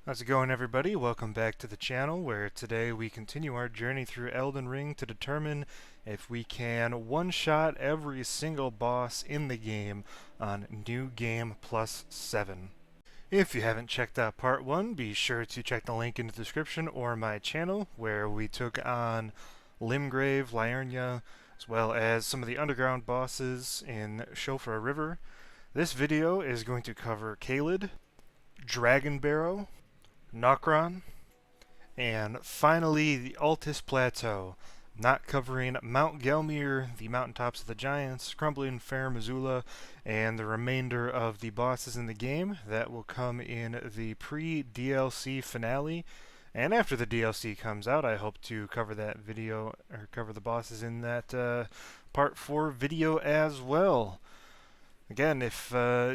How's it going, everybody? Welcome back to the channel, where today we continue our journey through Elden Ring to determine if we can one-shot every single boss in the game on New Game Plus 7. If you haven't checked out Part 1, be sure to check the link in the description or my channel, where we took on Limgrave, Liurnia, as well as some of the underground bosses in Shofar River. This video is going to cover Caelid, Dragonbarrow, Nokron, and finally the Altus Plateau, not covering Mount Gelmir, the mountaintops of the giants, Crumbling Fair Missoula, and the remainder of the bosses in the game. That will come in the pre-DLC finale. And after the DLC comes out, I hope to cover that video, or cover the bosses in that Part 4 video as well. Again, if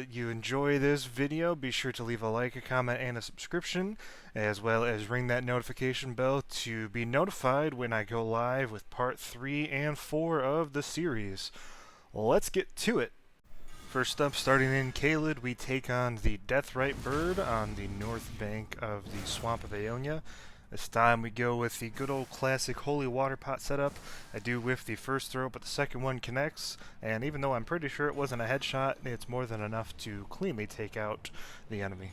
you enjoy this video, be sure to leave a like, a comment, and a subscription, as well as ring that notification bell to be notified when I go live with Part 3 and 4 of the series. Let's get to it! First up, starting in Caelid, we take on the Deathrite Bird on the north bank of the Swamp of Aeonia. This time we go with the good old classic holy water pot setup. I do whiff the first throw, but the second one connects, and even though I'm pretty sure it wasn't a headshot, it's more than enough to cleanly take out the enemy.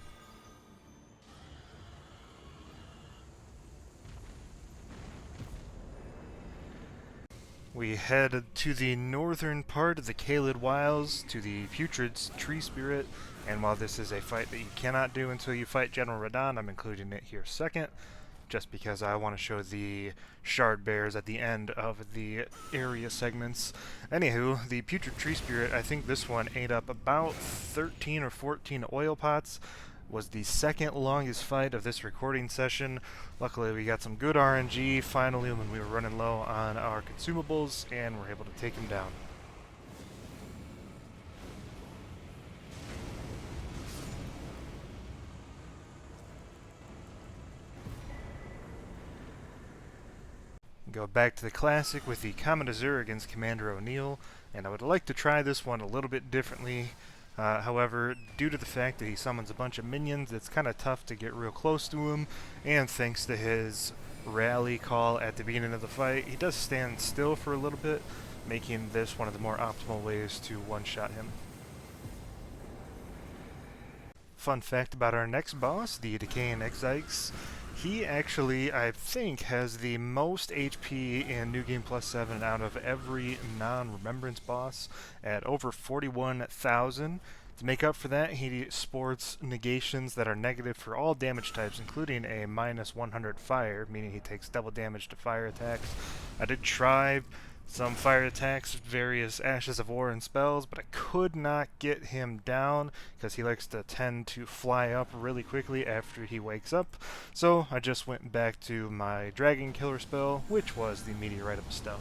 We head to the northern part of the Caelid Wilds, to the Putrid Tree Spirit, and while this is a fight that you cannot do until you fight General Radahn, I'm including it here second, just because I want to show the shard bears at the end of the area segments. Anywho, the Putrid Tree Spirit, I think this one ate up about 13 or 14 oil pots, was the second longest fight of this recording session. Luckily we got some good RNG finally when we were running low on our consumables, and we're able to take him down. Go back to the classic with the Common Azure against Commander O'Neill, and I would like to try this one a little bit differently. However, due to the fact that he summons a bunch of minions, it's kind of tough to get real close to him, and thanks to his rally call at the beginning of the fight, he does stand still for a little bit, making this one of the more optimal ways to one-shot him. Fun fact about our next boss, the Decaying Exikes. He actually, I think, has the most HP in New Game Plus 7 out of every non-Remembrance boss at over 41,000. To make up for that, he sports negations that are negative for all damage types, including a minus 100 fire, meaning he takes double damage to fire attacks. I did try some fire attacks, various Ashes of War and spells, but I could not get him down because he likes to tend to fly up really quickly after he wakes up. So I just went back to my Dragon Killer spell, which was the Meteorite of Bestow.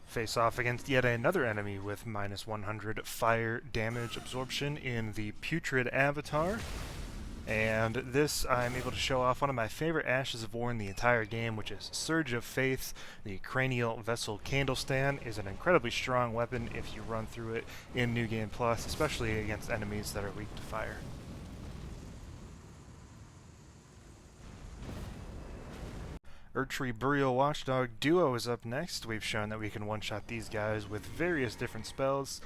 Face off against yet another enemy with minus 100 fire damage absorption in the Putrid Avatar. And this, I'm able to show off one of my favorite Ashes of War in the entire game, which is Surge of Faith. The Cranial Vessel Candlestand is an incredibly strong weapon if you run through it in New Game Plus, especially against enemies that are weak to fire. Erdtree Burial Watchdog Duo is up next. We've shown that we can one-shot these guys with various different spells.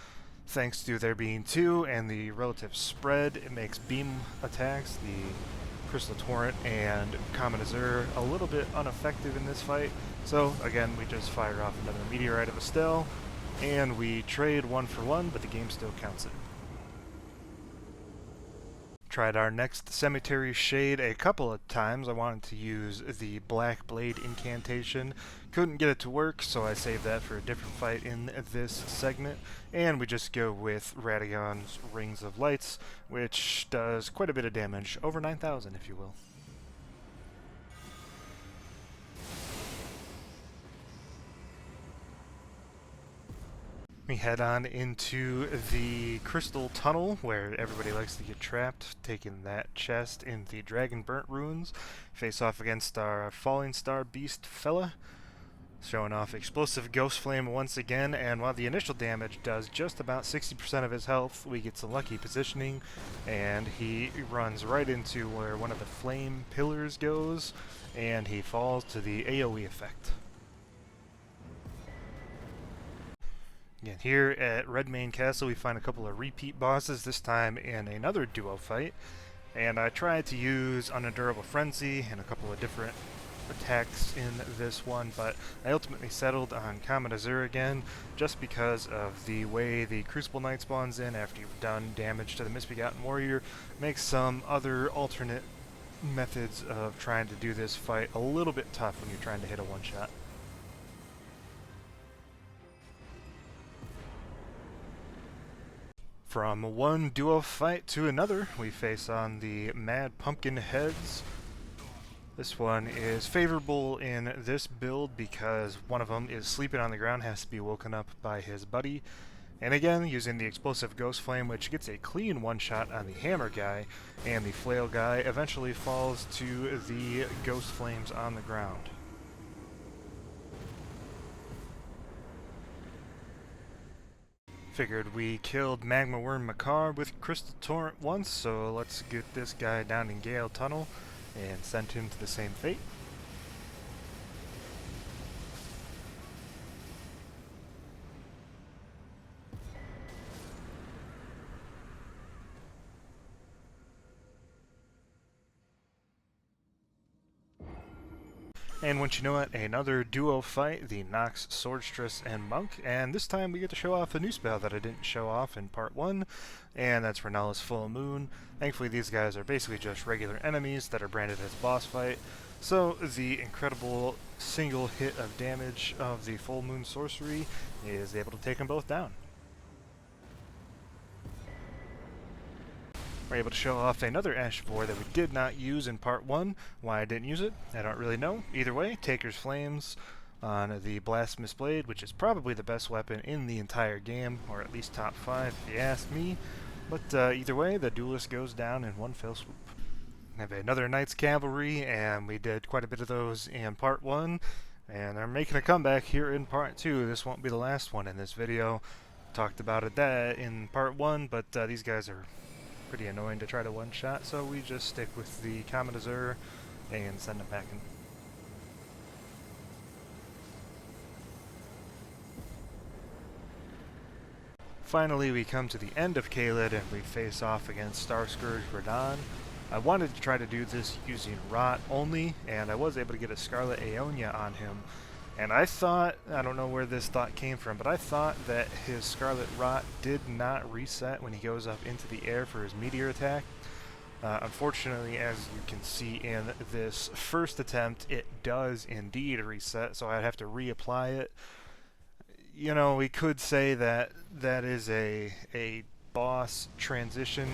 Thanks to there being two and the relative spread, it makes beam attacks, the Crystal Torrent and Common Azure, a little bit ineffective in this fight. So again, we just fire off another Meteorite of Estelle, and we trade 1 for 1, but the game still counts it. Tried our next Cemetery Shade a couple of times. I wanted to use the Black Blade incantation. Couldn't get it to work, so I saved that for a different fight in this segment. And we just go with Radagon's Rings of Lights, which does quite a bit of damage, over 9,000 if you will. We head on into the crystal tunnel where everybody likes to get trapped, taking that chest in the Dragonbarrow ruins. Face off against our falling star beast fella, showing off explosive ghost flame once again, and while the initial damage does just about 60% of his health, we get some lucky positioning, and he runs right into where one of the flame pillars goes, and he falls to the AoE effect. Again, here at Redmane Castle we find a couple of repeat bosses, this time in another duo fight, and I tried to use Unendurable Frenzy and a couple of different attacks in this one, but I ultimately settled on Caelid again, just because of the way the Crucible Knight spawns in after you've done damage to the Misbegotten Warrior. Makes some other alternate methods of trying to do this fight a little bit tough when you're trying to hit a one-shot. From one duo fight to another, we face on the Mad Pumpkin Heads. This one is favorable in this build because one of them is sleeping on the ground, has to be woken up by his buddy. And again, using the explosive Ghost Flame, which gets a clean one-shot on the Hammer guy, and the Flail guy eventually falls to the Ghost Flames on the ground. Figured we killed Magma Worm Makar with Crystal Torrent once, so let's get this guy down in Gale Tunnel and send him to the same fate. And once you know it, another duo fight, the Nox Swordstress and Monk, and this time we get to show off a new spell that I didn't show off in part 1, and that's Renalla's Full Moon. Thankfully these guys are basically just regular enemies that are branded as boss fight, so the incredible single hit of damage of the Full Moon sorcery is able to take them both down. We're able to show off another Ashvor that we did not use in part 1. Why I didn't use it, I don't really know. Either way, Taker's Flames on the Blasphemous Blade, which is probably the best weapon in the entire game, or at least top 5 if you ask me. But either way, the duelist goes down in one fell swoop. We have another Knight's Cavalry, and we did quite a bit of those in part 1, and they're making a comeback here in part 2. This won't be the last one in this video. Talked about it that in part 1, but these guys are pretty annoying to try to one-shot, so we just stick with the Caelid and send them back in. Finally, we come to the end of Caelid and we face off against Starscourge Radahn. I wanted to try to do this using Rot only, and I was able to get a Scarlet Aeonia on him. And I thought, I don't know where this thought came from, but I thought that his Scarlet Rot did not reset when he goes up into the air for his meteor attack. Unfortunately, as you can see in this first attempt, it does indeed reset, so I'd have to reapply it. You know, we could say that that is a boss transition,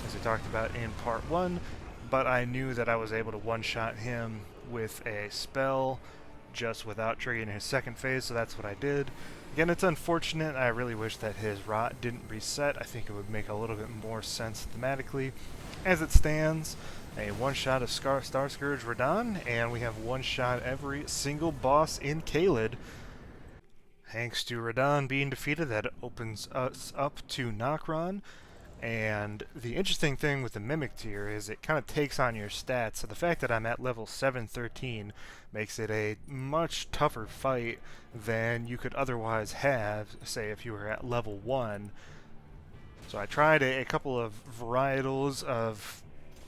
as we talked about in part 1, but I knew that I was able to one-shot him with a spell just without triggering his second phase, so that's what I did. Again, it's unfortunate. I really wish that his Rot didn't reset. I think it would make a little bit more sense thematically. As it stands, a one-shot of Starscourge Radahn, and we have one-shot every single boss in Caelid. Thanks to Radahn being defeated, that opens us up to Nokron. And the interesting thing with the Mimic tier is it kind of takes on your stats, so the fact that I'm at level 713 makes it a much tougher fight than you could otherwise have, say, if you were at level 1. So I tried a couple of varietals of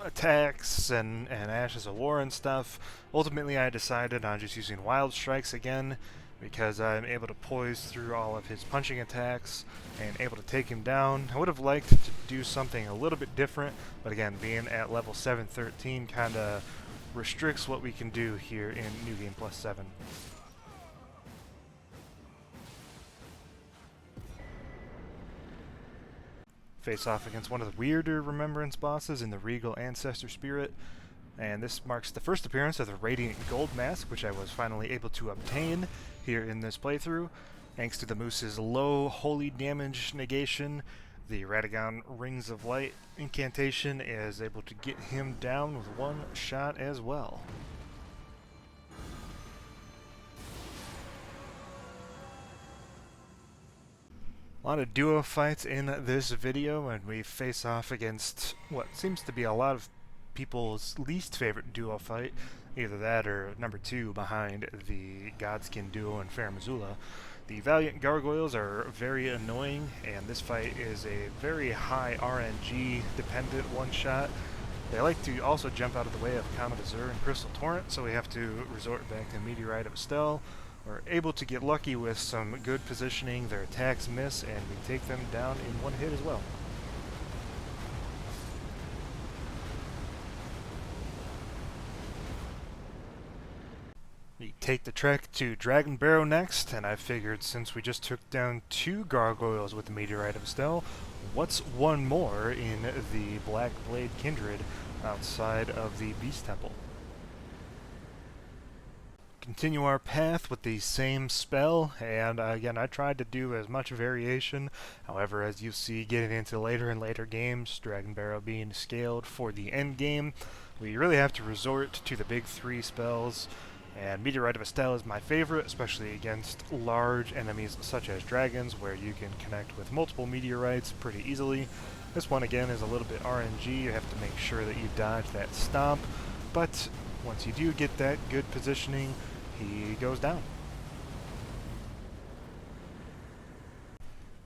attacks and Ashes of War and stuff. Ultimately I decided on just using Wild Strikes again, because I'm able to poise through all of his punching attacks and able to take him down. I would have liked to do something a little bit different, but again, being at level 713 kind of restricts what we can do here in New Game Plus 7. Face off against one of the weirder Remembrance bosses in the Regal Ancestor Spirit. And this marks the first appearance of the Radiant Gold Mask, which I was finally able to obtain here in this playthrough. Thanks to the Moose's low holy damage negation, the Radagon Rings of Light incantation is able to get him down with one shot as well. A lot of duo fights in this video, and we face off against what seems to be a lot of people's least favorite duo fight, either that or number 2 behind the Godskin duo and Fair Missoula. The Valiant Gargoyles are very annoying, and this fight is a very high RNG dependent one-shot. They like to also jump out of the way of Comet Azure and Crystal Torrent, so we have to resort back to Meteorite of Estelle. We're able to get lucky with some good positioning, their attacks miss, and we take them down in one hit as well. We take the trek to Dragonbarrow next, and I figured since we just took down 2 gargoyles with the Meteorite of Estelle, what's one more in the Black Blade Kindred outside of the Beast Temple? Continue our path with the same spell, and again, I tried to do as much variation. However, as you see getting into later and later games, Dragonbarrow being scaled for the end game, we really have to resort to the big 3 spells, and Meteorite of Estelle is my favorite, especially against large enemies such as dragons, where you can connect with multiple meteorites pretty easily. This one again is a little bit RNG, you have to make sure that you dodge that stomp, but once you do get that good positioning, he goes down.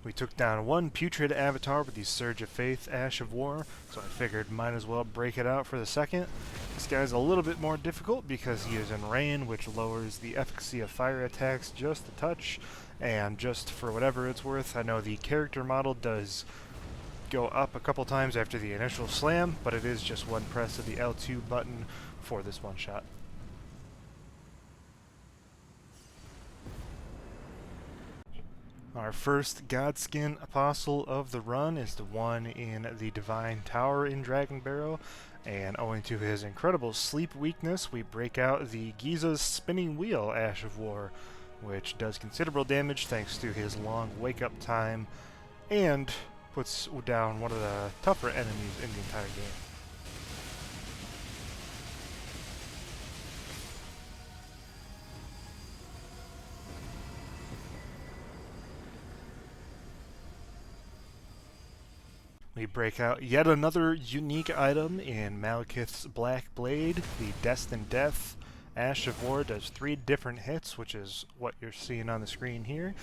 We took down 1 putrid avatar with the Surge of Faith, Ash of War, so I figured might as well break it out for the second. This guy's a little bit more difficult because he is in rain, which lowers the efficacy of fire attacks just a touch, and just for whatever it's worth, I know the character model does go up a couple times after the initial slam, but it is just one press of the L2 button for this one shot. Our first Godskin Apostle of the run is the one in the Divine Tower in Dragonbarrow, and owing to his incredible sleep weakness, we break out the Giza's Spinning Wheel Ash of War, which does considerable damage thanks to his long wake-up time, and puts down one of the tougher enemies in the entire game. We break out yet another unique item in Malekith's Black Blade. The Destined Death Ash of War does 3 different hits, which is what you're seeing on the screen here.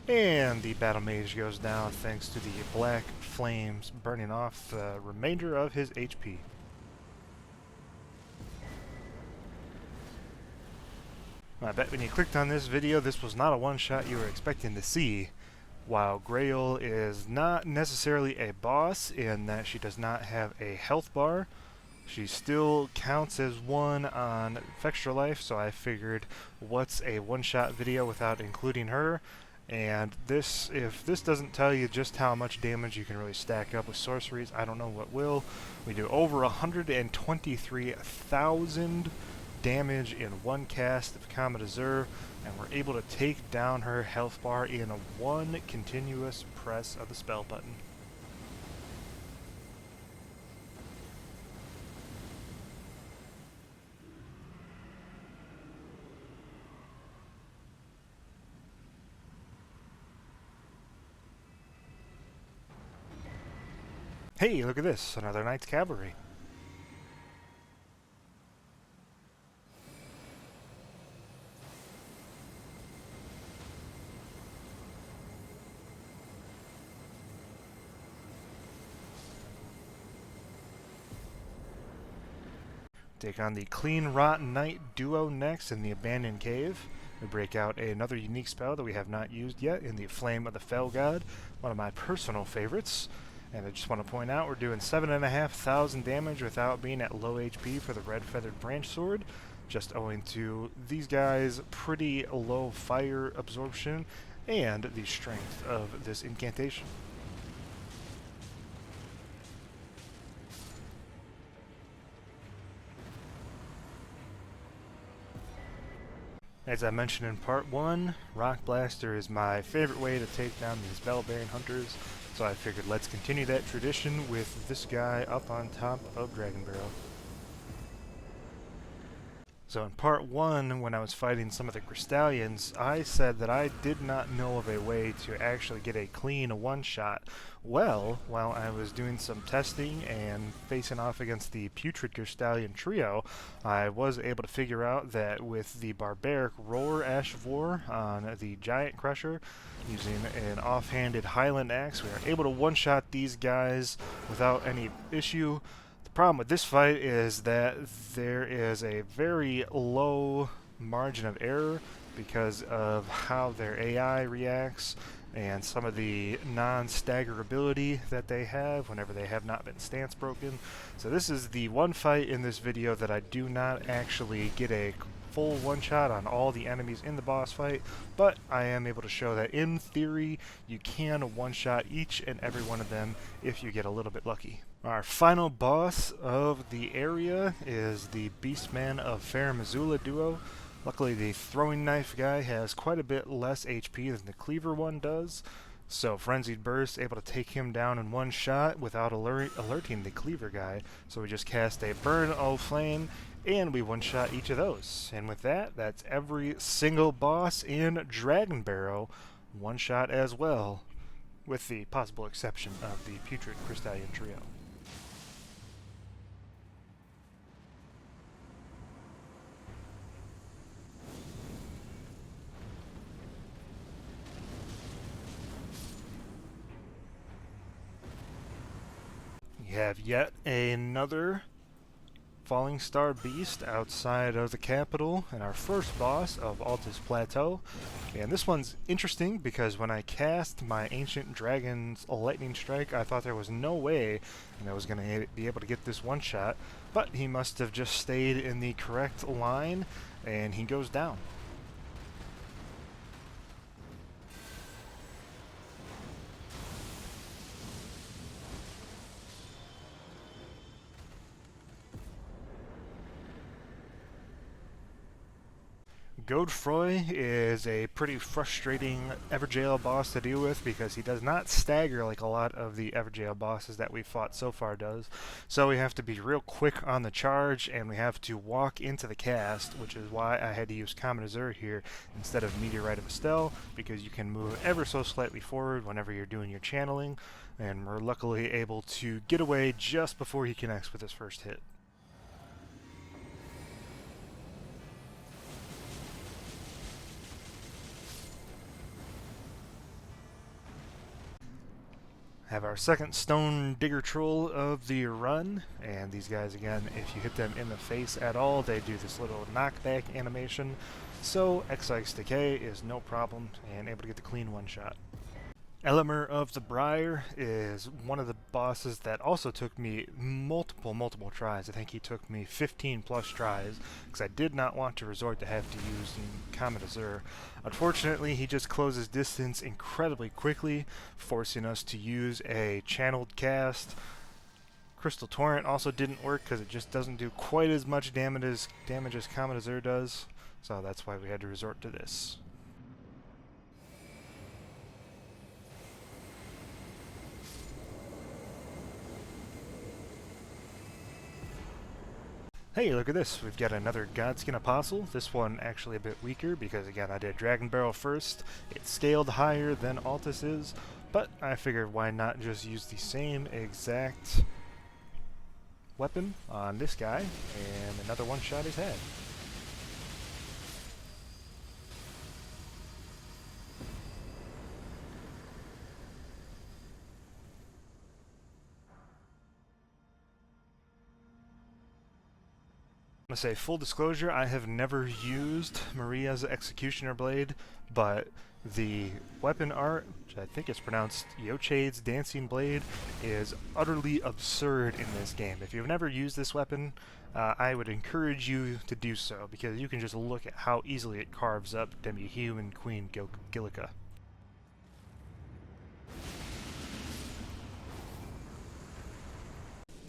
And the Battle Mage goes down thanks to the black flames burning off the remainder of his HP. I bet when you clicked on this video, this was not a one-shot you were expecting to see. While Grail is not necessarily a boss in that she does not have a health bar, she still counts as one on Extra Life, so I figured what's a one-shot video without including her? And this, if this doesn't tell you just how much damage you can really stack up with sorceries, I don't know what will. We do over 123,000 damage in one cast of Comet Azure, and we're able to take down her health bar in one continuous press of the spell button. Hey, look at this, another Knight's Cavalry. Take on the Clean Rotten Knight duo next in the Abandoned Cave. We break out another unique spell that we have not used yet in the Flame of the Fell God, one of my personal favorites. And I just want to point out we're doing 7,500 damage without being at low HP for the Red Feathered Branch Sword, just owing to these guys' pretty low fire absorption and the strength of this incantation. As I mentioned in part 1, Rock Blaster is my favorite way to take down these Bell-bearing hunters, so I figured let's continue that tradition with this guy up on top of Dragonbarrow. So in part 1, when I was fighting some of the Crystallians, I said that I did not know of a way to actually get a clean one-shot. Well, while I was doing some testing and facing off against the Putrid Crystallian trio, I was able to figure out that with the Barbaric Roar Ash of War on the Giant Crusher, using an offhanded Highland Axe, we are able to one-shot these guys without any issue. Problem with this fight is that there is a very low margin of error because of how their AI reacts and some of the non-staggerability that they have whenever they have not been stance broken. So this is the one fight in this video that I do not actually get a full one-shot on all the enemies in the boss fight, but I am able to show that in theory you can one-shot each and every one of them if you get a little bit lucky. Our final boss of the area is the Beastman of Fair Missoula duo. Luckily the throwing knife guy has quite a bit less HP than the cleaver one does, so Frenzied Burst able to take him down in one shot without alerting the cleaver guy, so we just cast a Burn O Flame and we one-shot each of those. And with that, that's every single boss in Dragonbarrow one-shot as well, with the possible exception of the Putrid Crystallian trio. We have yet another Falling Star Beast outside of the capital, and our first boss of Altus Plateau. And this one's interesting because when I cast my Ancient Dragon's Lightning Strike, I thought there was no way and I was going to be able to get this one shot, but he must have just stayed in the correct line, and he goes down. Godefroy is a pretty frustrating Evergaol boss to deal with because he does not stagger like a lot of the Evergaol bosses that we've fought so far does. So we have to be real quick on the charge and we have to walk into the cast, which is why I had to use Common Azure here instead of Meteorite of Estelle, because you can move ever so slightly forward whenever you're doing your channeling, and we're luckily able to get away just before he connects with his first hit. Have our second Stone Digger Troll of the run, and these guys again, if you hit them in the face at all, they do this little knockback animation, so Excise Decay is no problem and able to get the clean one shot. Elemer of the Briar is one of the bosses that also took me multiple tries. I think he took me 15 plus tries because I did not want to resort to have to use Comet Azure. Unfortunately, he just closes distance incredibly quickly, forcing us to use a channeled cast. Crystal Torrent also didn't work because it just doesn't do quite as much damage as Comet Azure does, so that's why we had to resort to this. Hey, look at this. We've got another Godskin Apostle. This one actually a bit weaker because, again, I did Dragonbarrow first. It scaled higher than Altus is, but I figured why not just use the same exact weapon on this guy, and another one-shot is had. I'm going to say, full disclosure, I have never used Maria's Executioner Blade, but the weapon art, which I think is pronounced Yochade's Dancing Blade, is utterly absurd in this game. If you've never used this weapon, I would encourage you to do so, because you can just look at how easily it carves up Demi-Hue and Queen Gillica.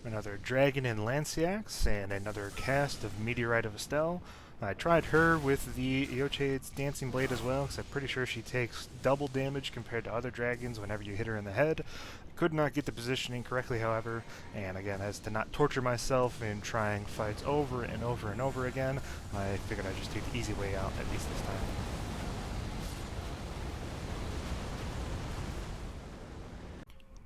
Another Dragon and Lanciax, and another cast of Meteorite of Estelle. I tried her with the Eochade's Dancing Blade as well, because I'm pretty sure she takes double damage compared to other dragons whenever you hit her in the head. Could not get the positioning correctly, however, and again, as to not torture myself in trying fights over and over and over again, I figured I'd just take the easy way out, at least this time.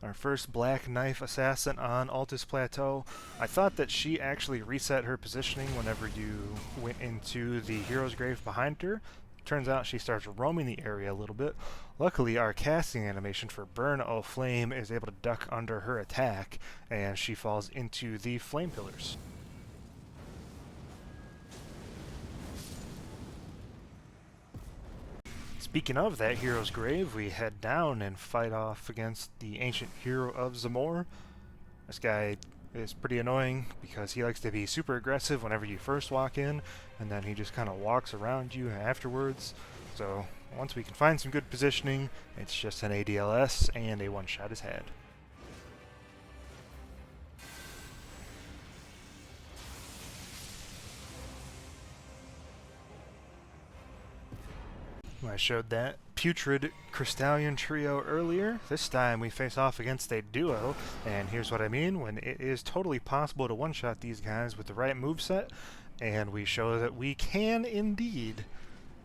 Our first Black Knife Assassin on Altus Plateau. I thought that she actually reset her positioning whenever you went into the hero's grave behind her. Turns out she starts roaming the area a little bit. Luckily, our casting animation for Burn O' Flame is able to duck under her attack, and she falls into the flame pillars. Speaking of that hero's grave, we head down and fight off against the ancient hero of Zamor. This guy is pretty annoying because he likes to be super aggressive whenever you first walk in, and then he just kind of walks around you afterwards. So once we can find some good positioning, it's just an ADLS and a one-shot is had. I showed that putrid Crystallion trio earlier. This time we face off against a duo, and here's what I mean. When it is totally possible to one-shot these guys with the right moveset, and we show that we can indeed,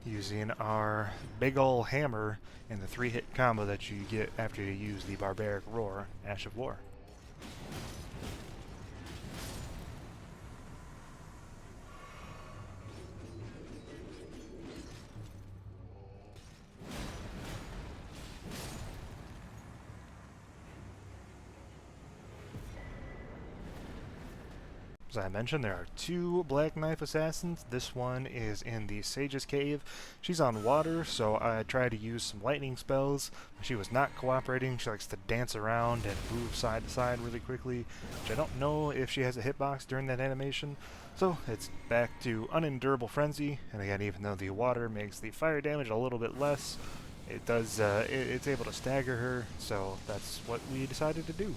using our big ol' hammer and the 3-hit combo that you get after you use the Barbaric Roar, Ash of War. As I mentioned, there are two Black Knife Assassins. This one is in the Sage's Cave. She's on water, so I tried to use some lightning spells. She was not cooperating. She likes to dance around and move side to side really quickly, which I don't know if she has a hitbox during that animation. So it's back to Unendurable Frenzy, and again, even though the water makes the fire damage a little bit less, it does. It's able to stagger her, so that's what we decided to do.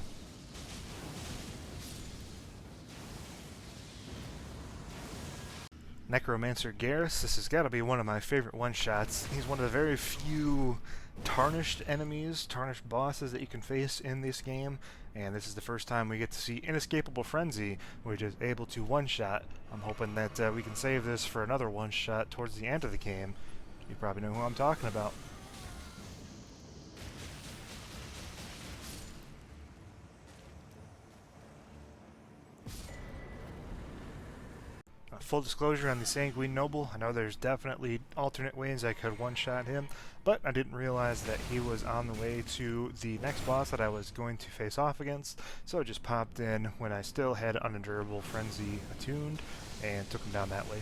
Necromancer Garrus, this has got to be one of my favorite one-shots. He's one of the very few tarnished enemies, tarnished bosses that you can face in this game, and this is the first time we get to see Inescapable Frenzy, which is able to one-shot. I'm hoping that we can save this for another one-shot towards the end of the game. You probably know who I'm talking about. Full disclosure on the Sanguine Noble, I know there's definitely alternate ways I could one-shot him, but I didn't realize that he was on the way to the next boss that I was going to face off against, so I just popped in when I still had Unendurable Frenzy attuned, and took him down that way.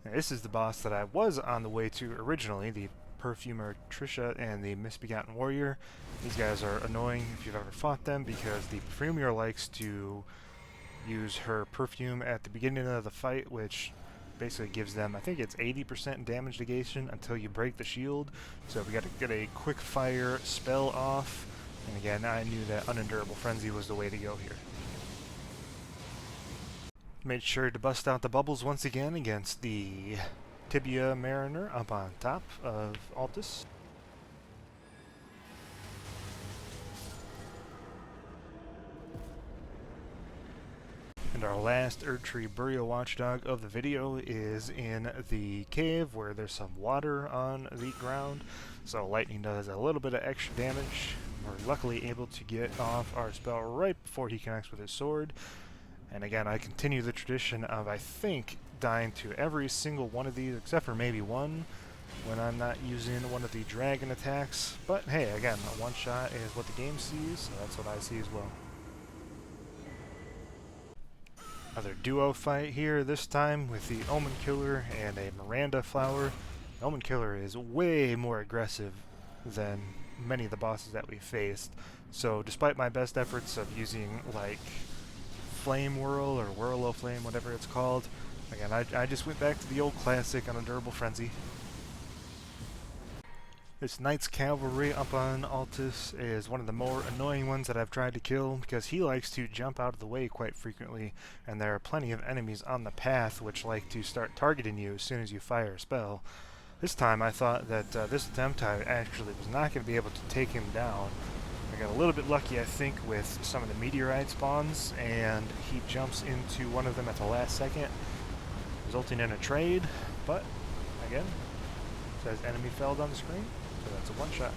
Now, this is the boss that I was on the way to originally, the Perfumer Trisha and the Misbegotten Warrior. These guys are annoying if you've ever fought them because the Perfumer likes to use her perfume at the beginning of the fight, which basically gives them, I think it's 80% damage negation until you break the shield. So we got to get a quick fire spell off, and again, I knew that Unendurable Frenzy was the way to go here. Made sure to bust out the bubbles once again against the Tibia Mariner up on top of Altus. And our last Erdtree Burial Watchdog of the video is in the cave where there's some water on the ground, so lightning does a little bit of extra damage. We're luckily able to get off our spell right before he connects with his sword. And again, I continue the tradition of, I think, dying to every single one of these, except for maybe one, when I'm not using one of the dragon attacks. But hey, again, a one-shot is what the game sees, so that's what I see as well. Another duo fight here, this time with the Omen Killer and a Miranda Flower. The Omen Killer is way more aggressive than many of the bosses that we faced, so despite my best efforts of using, like, Flame Whirl or Whirl o' Flame, whatever it's called, Again, I just went back to the old classic Unendurable Frenzy. This Knight's Cavalry up on Altus is one of the more annoying ones that I've tried to kill because he likes to jump out of the way quite frequently, and there are plenty of enemies on the path which like to start targeting you as soon as you fire a spell. This time I thought that this attempt I actually was not going to be able to take him down. I got a little bit lucky, I think, with some of the meteorite spawns, and he jumps into one of them at the last second, resulting in a trade, but again, it says enemy felled on the screen. So that's a one-shot.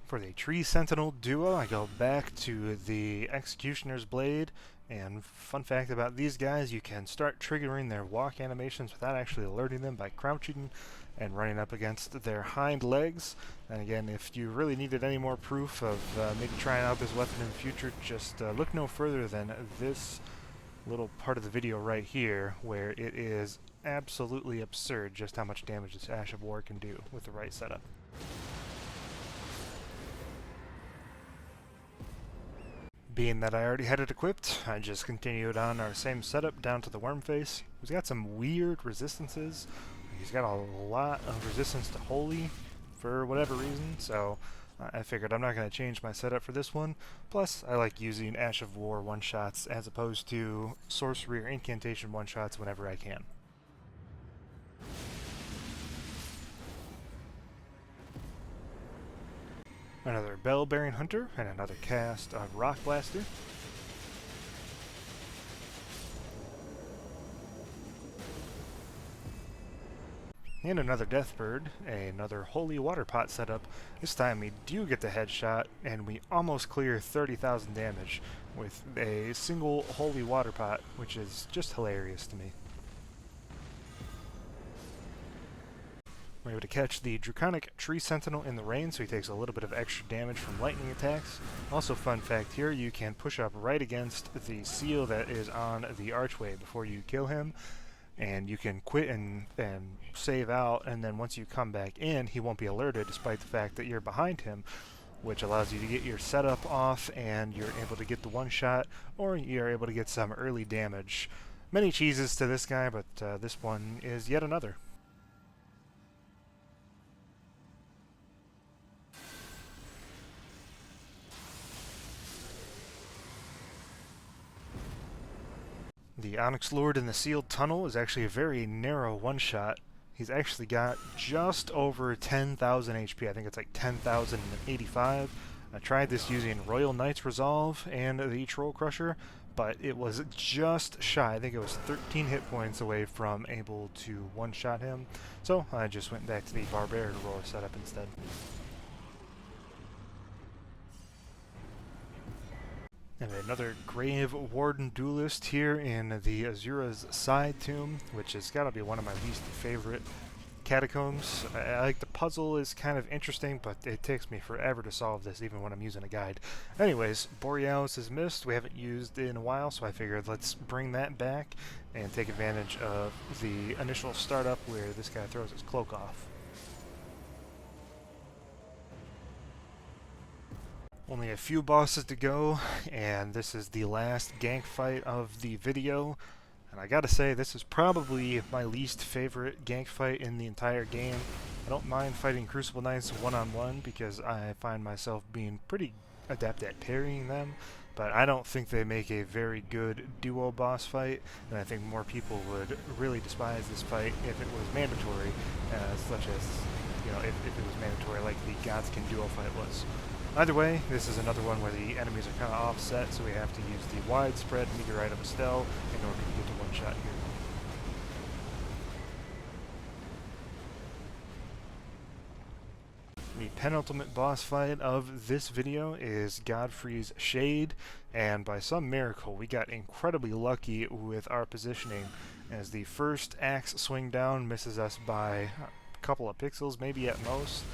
For the Tree Sentinel duo, I go back to the Executioner's Blade, and fun fact about these guys, you can start triggering their walk animations without actually alerting them by crouching and running up against their hind legs. And again, if you really needed any more proof of maybe trying out this weapon in the future, just look no further than this little part of the video right here, where it is absolutely absurd just how much damage this Ash of War can do with the right setup. Being that I already had it equipped, I just continued on our same setup down to the worm face. He's got some weird resistances. He's got a lot of resistance to holy for whatever reason, so I figured I'm not going to change my setup for this one. Plus, I like using Ash of War one-shots as opposed to sorcery or incantation one-shots whenever I can. Another Bell-Bearing Hunter, and another cast of Rock Blaster. And another Deathbird, another Holy Water Pot setup. This time we do get the headshot, and we almost clear 30,000 damage with a single Holy Water Pot, which is just hilarious to me. We're able to catch the Draconic Tree Sentinel in the rain, so he takes a little bit of extra damage from lightning attacks. Also, fun fact here, you can push up right against the seal that is on the archway before you kill him, and you can quit and save out, and then once you come back in, he won't be alerted despite the fact that you're behind him, which allows you to get your setup off, and you're able to get the one-shot, or you're able to get some early damage. Many cheeses to this guy, but this one is yet another. The Onyx Lord in the Sealed Tunnel is actually a very narrow one-shot. He's actually got just over 10,000 HP. I think it's like 10,085. I tried this using Royal Knight's Resolve and the Troll Crusher, but it was just shy. I think it was 13 hit points away from able to one-shot him. So I just went back to the Barbarian Roar setup instead. And another Grave Warden Duelist here in the Azura's Side Tomb, which has got to be one of my least favorite catacombs. I like the puzzle is kind of interesting, but it takes me forever to solve this, even when I'm using a guide. Anyways, Borealis' Mist we haven't used in a while, so I figured let's bring that back and take advantage of the initial startup where this guy throws his cloak off. Only a few bosses to go, and this is the last gank fight of the video. And I gotta say, this is probably my least favorite gank fight in the entire game. I don't mind fighting Crucible Knights one-on-one because I find myself being pretty adept at parrying them, but I don't think they make a very good duo boss fight, and I think more people would really despise this fight if it was mandatory, such as, you know, if it was mandatory like the Godskin duo fight was. Either way, this is another one where the enemies are kind of offset, so we have to use the widespread meteorite of Estelle in order to get to one shot here. The penultimate boss fight of this video is Godfrey's Shade, and by some miracle we got incredibly lucky with our positioning, as the first axe swing down misses us by a couple of pixels, maybe at most.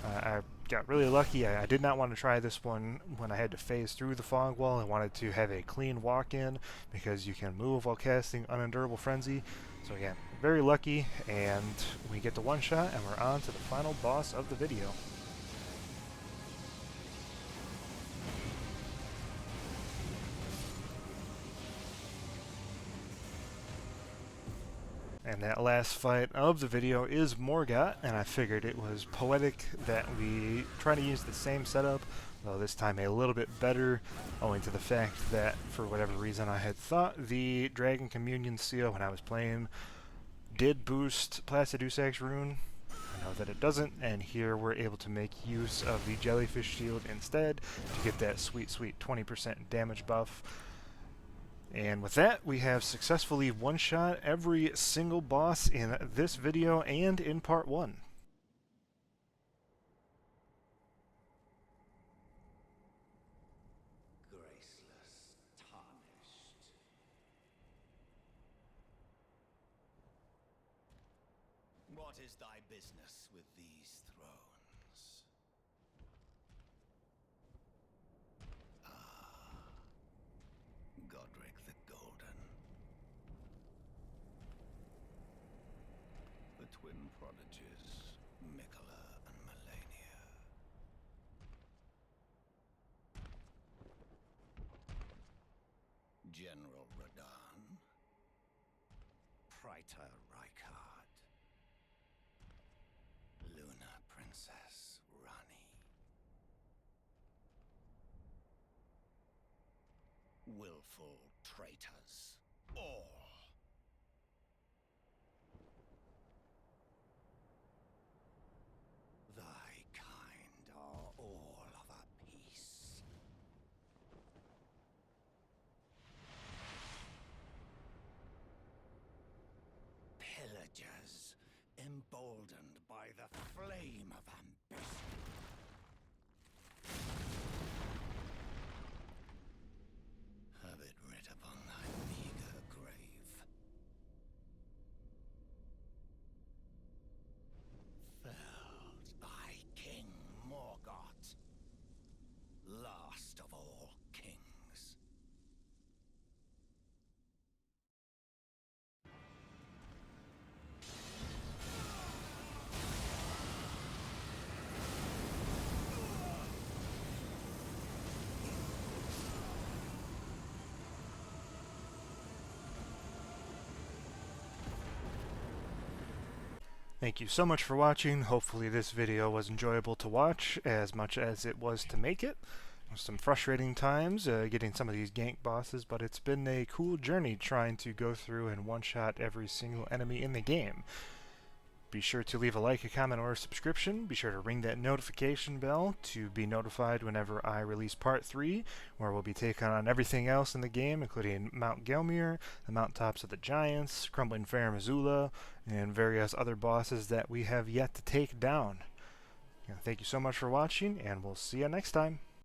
I got really lucky. I did not want to try this one when I had to phase through the fog wall. I wanted to have a clean walk-in because you can move while casting Unendurable Frenzy. So again, very lucky, and we get the one shot, and we're on to the final boss of the video. And that last fight of the video is Morgott, and I figured it was poetic that we try to use the same setup, though this time a little bit better, owing to the fact that, for whatever reason, I had thought the Dragon Communion seal when I was playing did boost Placidusax rune. I know that it doesn't, and here we're able to make use of the Jellyfish Shield instead to get that sweet, sweet 20% damage buff. And with that, we have successfully one-shot every single boss in this video and in part 1. Graceless, tarnished. What is thy business with these thrones? Godric the Golden. The twin prodigies, Mikola and Melania. General Radahn. Praetor Rykard. Luna Princess Rani. Willful traitors, all. Thy kind are all of a piece. Pillagers, emboldened by the flame of ambition. Have it writ upon thy meager grave. Felled thy king Morgott, last of all kings. Thank you so much for watching. Hopefully this video was enjoyable to watch as much as it was to make it. Some frustrating times getting some of these gank bosses, but it's been a cool journey trying to go through and one-shot every single enemy in the game. Be sure to leave a like, a comment, or a subscription. Be sure to ring that notification bell to be notified whenever I release Part 3, where we'll be taking on everything else in the game, including Mount Gelmir, the mountaintops of the Giants, Crumbling Fair Missoula, and various other bosses that we have yet to take down. Thank you so much for watching, and we'll see you next time.